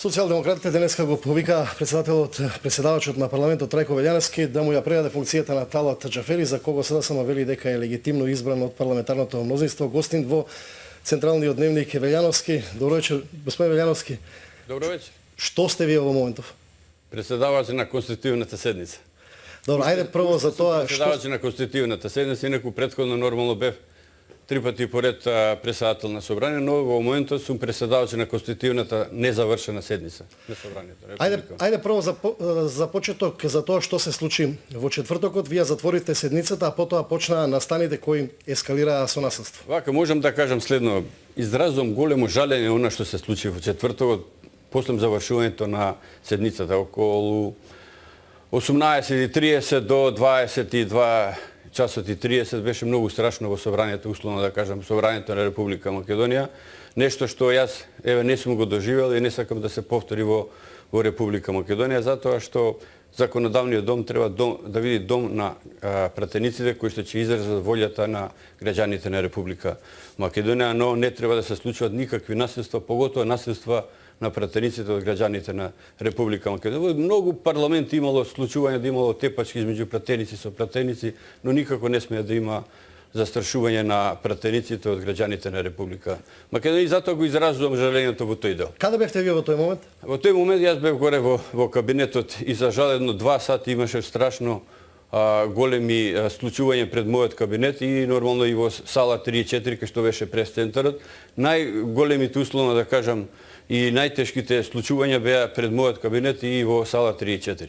Социјалдемократите денеска го повика преседавачот на парламентот Трајко Велјановски да му ја предаде функцијата на Талат Џафери, за кого СДСМ вели дека е легитимно избран од парламентарното мнозинство. Гостин во Централниот дневник е Велјановски. Добро вечер, господин Велјановски. Добро вечер. Што сте вие во моментов? Преседавач на конститутивната седница. Добро, ајде прво за тоа Преседавач на конститутивната седница, инаку претходно нормално бев 3 пати поред председател на собрание, но во моментот сум преседавач на конститутивната незавршена седница на собранието. Ајде прво за почеток за тоа што се случи во четвртокот. Вие затворите седницата, а потоа почнаа настаните кои ескалираа со насилство. Вака можам да кажам следно. Изразувам големо жалење она што се случи во четвртокот после завршувањето на седницата околу 18:30 до 22 часот и 30 беше многу страшно во собранието, условно да кажам, собранието на Република Македонија. Нешто што јас не сум го доживел и не сакам да се повтори во Република Македонија, затоа што законодавниот дом треба да види дом на пратениците кои што ќе изразат волјата на граѓаните на Република Македонија, но не треба да се случуваат никакви насилства, поготоа насилства на пратениците од граѓаните на Република Македонија. Многу парламенти имало случување да имало тепачки измеѓу пратеници со пратеници, но никако не смее да има застрашување на пратениците од граѓаните на Република Македонија и затоа го изразувам жалењето во тој дел. Каде бевте вие во тој момент? Во тој момент јас бев горе во кабинетот и за жал едно 2 сати имаше страшно големи случувања пред мојот кабинет и нормално и во сала 3 и 4 кај што беше прес-центарот. Најголемите, условно да кажам, и најтешките случувања беа пред мојот кабинет и во сала 3 и 4.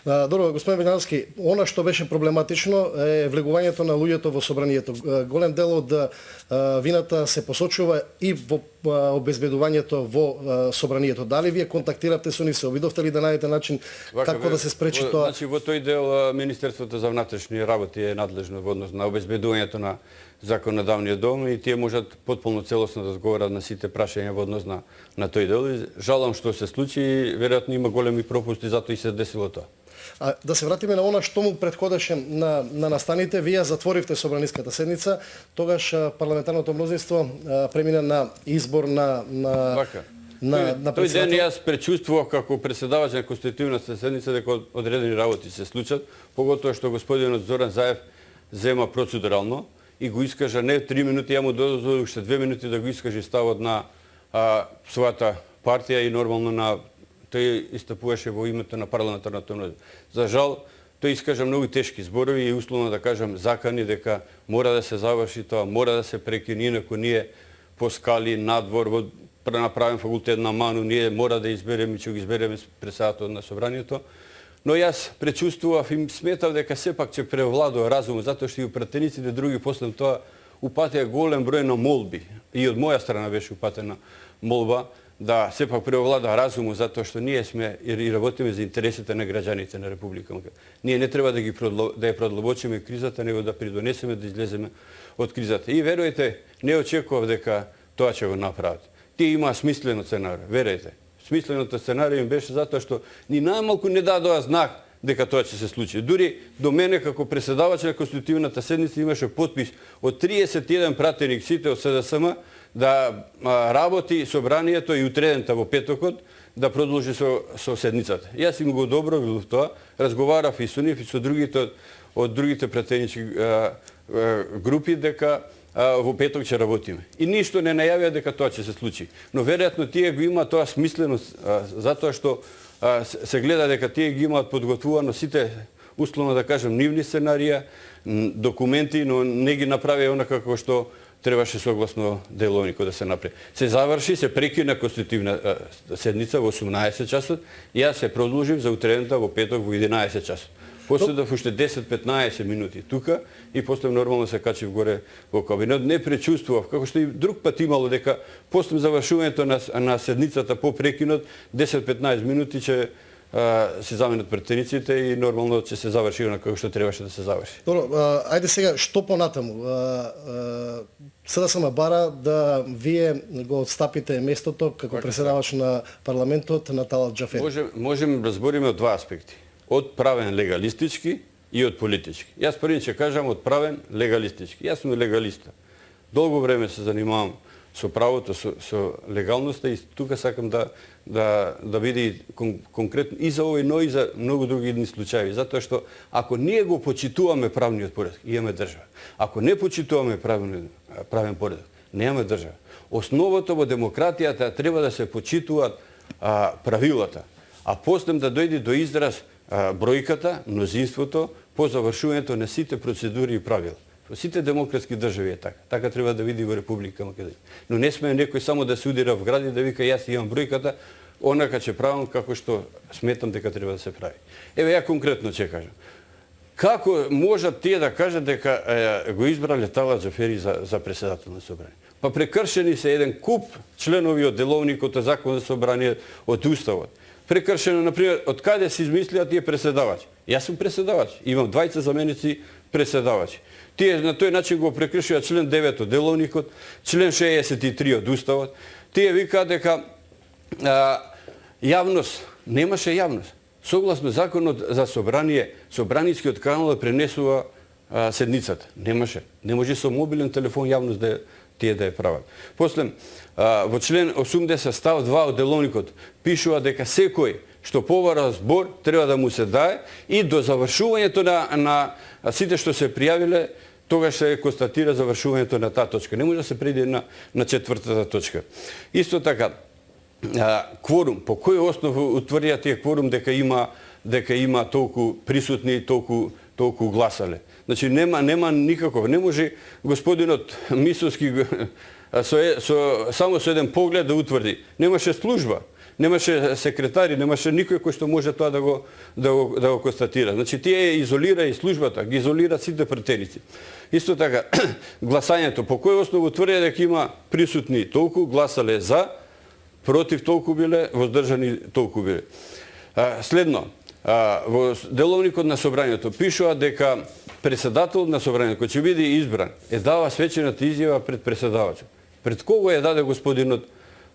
Добро, господин Велјановски, она што беше проблематично е влегувањето на луѓето во собранието. Голем дел од вината се посочува и во обезбедувањето во собранието. Дали вие контактиравте со нив, се обидовте ли да најдете начин како да се спречи тоа? Значи во тој дел Министерството за внатрешни работи е надлежно во однос на обезбедувањето на законодавниот дом и тие можат потполно целосно да одговорат на сите прашања во однос на тој дел. Жалам што се случи, веројатно има големи пропусти, затоа и се десило тоа. Да се вратиме на она што му претходеше на настаните. Вие затворивте собраниската седница, тогаш парламентарното мнозинство премина на избор на Тој ден јас пречувствував како преседавач на конститутивната седница дека одредени работи се случат, поготоа што господинот Зоран Заев зема процедурално и го искажа не 3 минути, ја му дозволив уште 2 минути да го искаже ставот на својата партија и нормално тој истапуваше во името на парламентарното мнозинство. За жал, тој искажа многу тешки зборови и условно да кажам закани дека мора да се заврши тоа, мора да се прекине, инаку ние по скали надвор во направен факултет на Ману, ние мора да избереме, ќе го избереме председател на собранието. Но јас пречувствував и сметав дека сепак ќе превладува разумот, затоа што и пратениците други после тоа упатеа голем број на молби. И од моја страна беше упатена молба да сепак превлада разумот, затоа што ние сме и работиме за интересите на граѓаните на Република Македонија. Ние не треба да ја продлабочиме кризата, него да придонесеме да излеземе од кризата. И верујте, не очекував дека тоа ќе го направат. Тие имаа смислено сценарио, верете. Смисленото сценарио им беше затоа што ни најмалку не дадоа знак дека тоа ќе се случи. Дури до мене како преседавач на конститутивната седница имаше подпис од 31 пратеник сите од СДСМ да работи собранието и утредента во петокот да продолжи со седницата. Јас им го одобрив тоа, разговарав и со нив и со другите од другите пратенички групи дека во петок ќе работиме. И ништо не најавија дека тоа ќе се случи. Но веројатно тие го има тоа смислено затоа што се гледа дека тие ги имаат подготвувано сите, условно да кажем, нивни сценарија, документи, но не ги направија онака како што требаше согласно деловникот да се направи. Се заврши, се прекина конститутивна седница во 18 часот, јас се продолжив за утредента во петок во 11 часот. После да уште 10-15 минути тука и после нормално се качив горе во кабинет. Не пречувствував, како што и друг пат имало, дека после завршувањето на седницата по прекинот 10-15 минути ќе се заменат пратениците и нормално ќе се заврши на како што требаше да се заврши. Добро, ајде сега што понатаму? СДСМ бара да вие го отстапите местото како преседавач на парламентот на Талат Џафери. Можеме да збориме од два аспекти. Од правен легалистички и од политички. Јас први ќе кажам од правен легалистички. Јас сум легалиста. Долго време се занимавам со правото, со легалноста и тука сакам да биде конкретно и за овој, но и за многу други едни случаи. Затоа што ако ние го почитуваме правниот поредок, имаме држава. Ако не почитуваме правен поредок, немаме држава. Основото во демократијата треба да се почитуваат правилата, а после да дојде до израз бројката, мнозинството, по завршувањето на сите процедури и правила. Во сите демократски држави е така. Така треба да види во Република Македонија. Но не сме некој само да се удира в гради да вика јас имам бројката, онака ќе правам како што сметам дека треба да се прави. Еве ја конкретно ќе кажам. Како можат тие да кажат дека го избрале Талат Џафери за председател на собрание? Па прекршени се еден куп членови од деловникот, од закон за собрание, од уставот. Прекршено, например, од каде се измислија тие преседавачи? Јас сум преседавач, имам 20 заменици преседавачи. Тие на тој начин го прекршија член 9 од деловникот, член 63 од уставот. Тие викаат дека јавност, немаше јавност. Согласно законот за собрание, собранискиот канал да пренесува седницата. Немаше. Не може со мобилен телефон јавност да тие да ја прават. После, во член 80 став 2 од деловникот пишува дека секој што побара збор треба да му се дае и до завршувањето на сите што се пријавиле, тогаш се констатира завршувањето на таа точка. Не може да се преиде на четвртата точка. Исто така, кворум, по кој основ утврдија тие кворум дека има толку присутни, толку гласале? Значи нема никаков, не може господинот Мисовски само со еден поглед да утврди. Немаше служба, немаше секретари, немаше никој кој што може тоа да го констатира. Значи тие изолира и службата, ги изолира сите претеници. Исто така, гласањето, по кој основ утврдија дека има присутни толку, гласале за, против толку биле, воздржани толку биле. Следно, во деловникот на собранието пишува дека председател на собранието кој ќе биде избран дава свечената изјава пред преседавачот. Пред кого ја даде господинот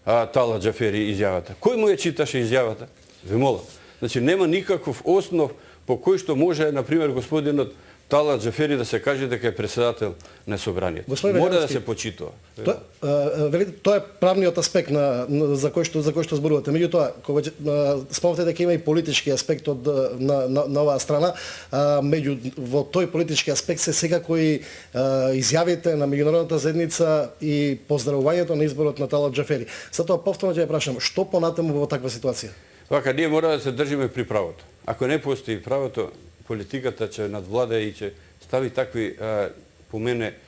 Талат Џафери изјавата? Кој му ја читаше изјавата? Ве молам. Значи нема никаков основ по кој што може, например, господинот Талат Џафери да се каже дека е председател на собранието. Мора да се почитува. Тоа е правниот аспект за кој што зборувате. Меѓутоа, кога спомнавте дека има и политички аспект на оваа страна, во тој политички аспект се секако и изјавите на меѓународната заедница и поздравувањето на изборот на Талат Џафери. Затоа повторно ќе ја прашам, што понатаму во таква ситуација? Вака, ние мора да се држиме при правото. Ако не постои правото, политиката ќе надвлада и ќе стави такви, по мене,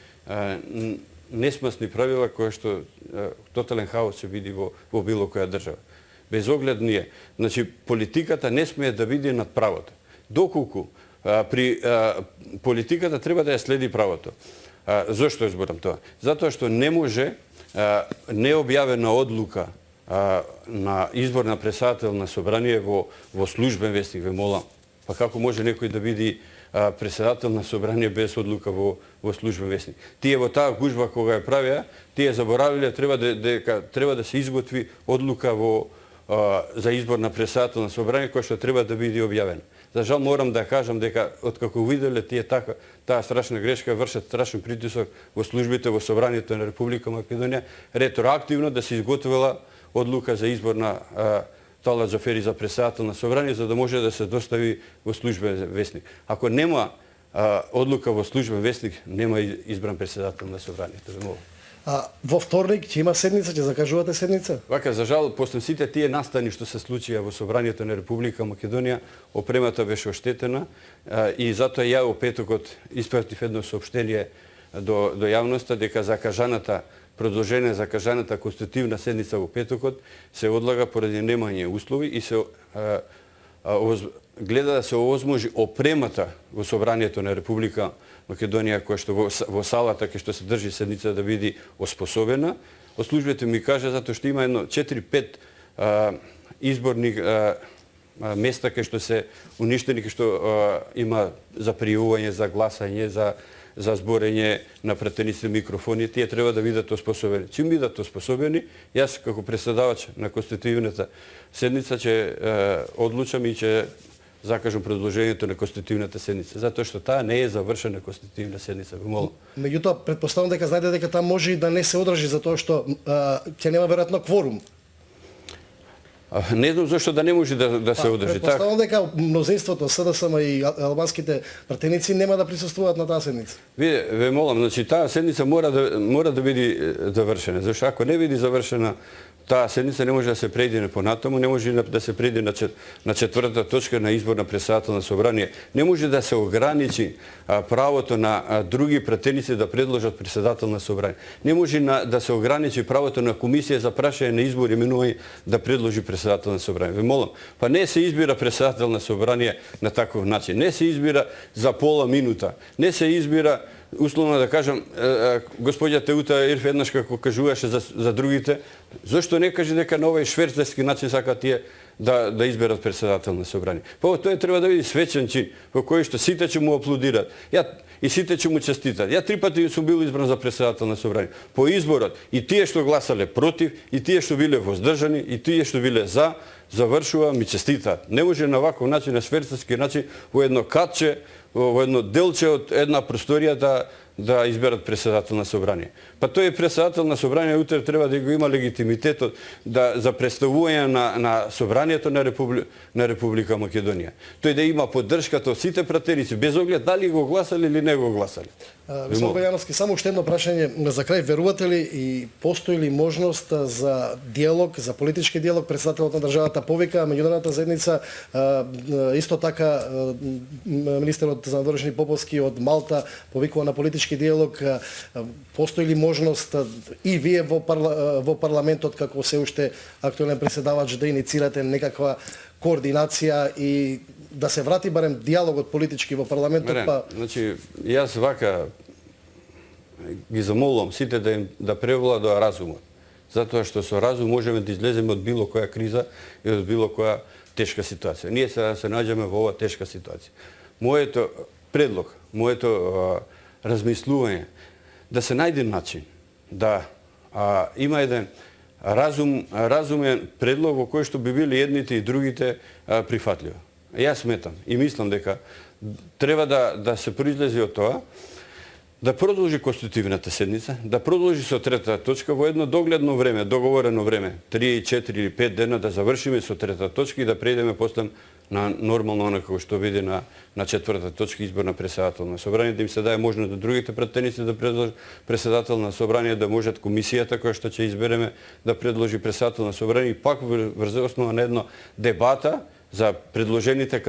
несмасни правила кои што тотален хаос ќе биде во било која држава. Без оглед ние. Значи, политиката не смее да биде над правото. Доколку при политиката треба да ја следи правото. Зошто зборам тоа? Затоа што не може необјавена одлука на избор на председател на собрание во службен вестник, ве молам. Па како може некој да биде председател на собрание без одлука во службен вестник? Тие во таа гужба кога ја правеа, тие заборавиле дека треба да се изготви одлука за избор на председател на собрание која што треба да биде објавена. За жал морам да кажам дека откако виделе тие таа страшна грешка, вршат страшен притисок во службите во собранието на Република Македонија, ретроактивно да се изготвила одлука за избор на Талат Џафери за председател на собрание, за да може да се достави во службен вестник. Ако нема одлука во службен вестник, нема избран председател на собранието. Во вторник ќе има седница, ќе закажувате седница? Вака, за жал, после сите тие настани што се случија во собранието на Република Македонија, опремата беше оштетена и затоа ја во петокот испратив едно соопштение до јавноста дека продолжение закажаната конститутивна седница во петокот се одлага поради немање услови и се гледа да се овозможи опремата во собранието на Република Македонија која што во салата кај што се држи седница да биде оспособена. Од службите ми кажа затоа што има едно 4-5 изборни места кај што се уништени, кај што има за пријавување, за гласање, за зборење на пратеници микрофони, тие треба да бидат оспособени. Чим бидат оспособени, јас како председавач на конститутивната седница ќе одлучам и ќе закажам продолжението на конститутивната седница, затоа што таа не е завршена конститутивна седница. Ви молам. Меѓутоа, претпоставам дека знаете дека таа може и да не се одржи затоа што ќе нема веројатно кворум. Не знам зашто да не може да се одржи. Претпоставам дека мнозинството, СДСМ и албанските пратеници нема да присуствуваат на таа седница. Ве молам, значи таа седница мора да биде завршена, зашто ако не биде завршена таа седница не може да се преиде понатаму, не може да се преиде на четвртата точка на избор на председател на собрание. Не може да се ограничи правото на други пратеници да предложат председател на собрание. Не може да се ограничи правото на комисија за прашање на избор именување да предложи председател на собрание. Ве молам, па не се избира председател на собрание на таков начин. Не се избира за пола минута. Не се избира условно да кажам, господја Теута Ирф еднаш како кажуваше за другите, зашто не каже дека на овој шверцерски начин сакаат тие да изберат председател на собрание. Па тој треба да биде свечен чин, во кој што сите ќе му аплодират. И сите ќе му честитат. 3 пати сум бил избран за председател на собрание. По изборот и тие што гласале против, и тие што биле воздржани, и тие што биле за, завршува, ми честитаат. Не може на ваков начин, на шверцерски начин, во едно катче, во едно делче од една просторија да изберат председател на собрание. Па тој председател на собрание утре треба да го има легитимитетот за представување на собранието на Република Македонија. Тој да има поддршката од сите пратеници, без оглед дали го гласали или не го гласали. Господин Бајановски, само уште едно прашање за крај. Верувате ли и постои ли можност за диалог, за политички диалог? Председателот на државата повика меѓународната заедница, исто така министерот за надворешни Поповски од Малта повикува на политички диалог. Постои ли можност и вие во парламентот како се уште актуелен преседавач да иницирате некаква координација и да се врати барем диалогот политички во парламентот? Значи, јас вака ги замолувам сите да превладува разумот. Затоа што со разум можеме да излеземе од било која криза и од било која тешка ситуација. Ние се наоѓаме во оваа тешка ситуација. Моето предлог, моето размислување да се најде начин да има еден разумен предлог во кој што би били едните и другите прифатливи. Јас сметам и мислам дека треба да се произлезе од тоа, да продолжи конститутивната седница, да продолжи со третата точка во едно догледно време, договорено време, 3, 4 или 5 дена да завршиме со третата точка и да преидеме после на нормално оно како што биде на четвртата точка избор на председател на собрание, да им се даде можност на другите пратеници да предложат председател на собрание, да можат комисијата која што ќе избереме да предложи председател на собрание и пак врз основа на едно дебата за предложените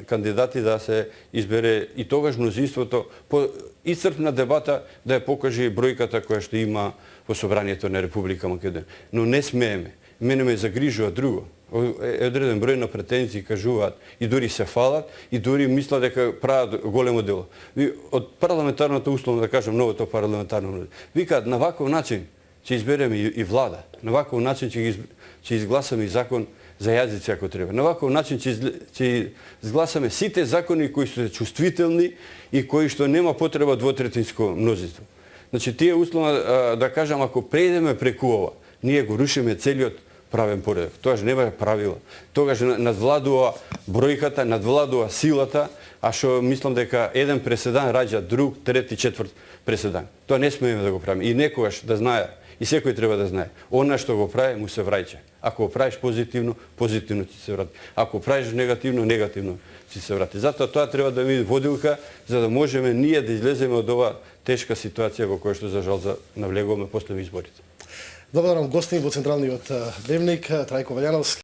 кандидати да се избере и тогаш мнозинството по исцрпна дебата да ја покаже бројката која што има во собранието на Република Македонија. Но не смееме. Мене ме загрижува друго. Одреден број на претенции кажуваат и дури се фалат и дури мислат дека прават големо дело. Од парламентарната условно да кажам новото парламентарно викаат на ваков начин ќе избереме и влада. На ваков начин ќе изгласаме и закон за јазици ако треба. На ваков начин ќе изгласаме сите закони кои се чувствителни и кои што нема потреба двотретинско мнозинство. Значи тие условно да кажам ако преидеме преку ова, ние го рушиме целиот правен поредок. Тогаш нема правила. Тогаш надвладува бројката, надвладува силата, а што мислам дека еден преседан раѓа друг, трети, четврт преседан. Тоа не смееме да го правиме. И некогаш да знае, и секој треба да знае, она што го прави му се враќа. Ако го правиш позитивно, позитивно ти се врати. Ако правиш негативно, негативно ти се врати. Затоа тоа треба да биде водилка за да можеме ние да излеземе од оваа тешка ситуација во која што за жал навлегуваме после изборите. Благодарам гостин во Централниот дневник Трајко Вајановски.